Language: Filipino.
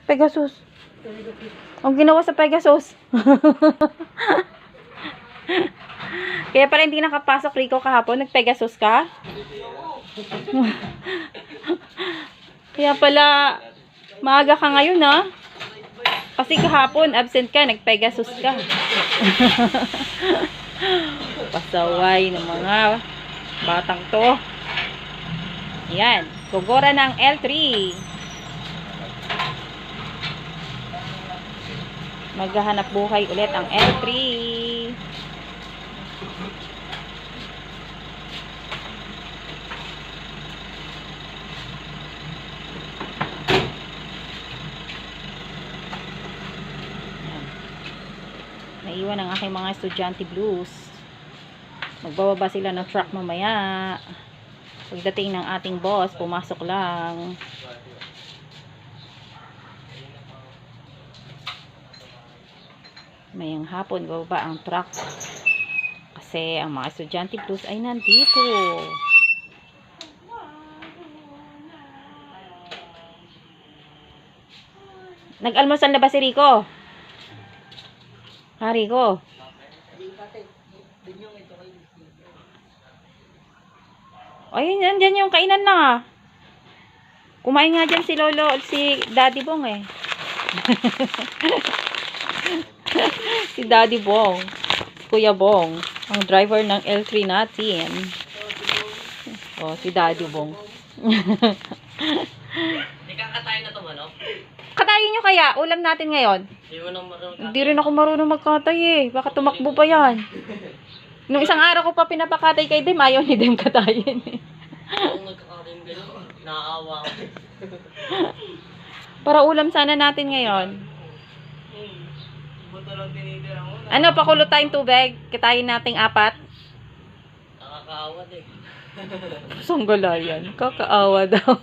Pegasus. Ang ginawa sa Pegasus. Kaya pala hindi nakapasok, Rico, kahapon. Nag-Pegasus ka? Kaya pala maaga ka ngayon, ha? Kasi kahapon absent ka, nag-Pegasus ka. Pasaway ng mga batang to. Yan, gogora ng L3. Maghahanap buhay ulit ang L3. Naiwan ang aking mga estudyante blues. Magbababa sila ng truck mamaya. Pagdating ng ating boss, pumasok lang. Mayang hapon, bababa ang truck. Kasi ang mga estudyante blues ay nandito. Nag-almusal na ba si Rico? Ha, Rico? Ayun, yan yung kainan na. Kumain nga dyan si Lolo, si Daddy Bong eh. Si Daddy Bong. Kuya Bong. Ang driver ng L3 natin. Oh, si Daddy Bong. Hindi ka katayin na ito, ano? Katayin nyo kaya? Ulam natin ngayon. Hindi rin ako marunong magkatay eh. Baka tumakbo pa yan. Nung isang araw ko pa pinapakatay kay Dem, ayaw ni Dem katayin eh. Kung nagkakatay gano'n, naaawa ako. Para ulam sana natin ngayon. Buto lang tinitira mo. Ano, pakulo tayong tubig? Kitayin nating 4. Nakakaawad eh. Sanggala yan. Kakaawa daw.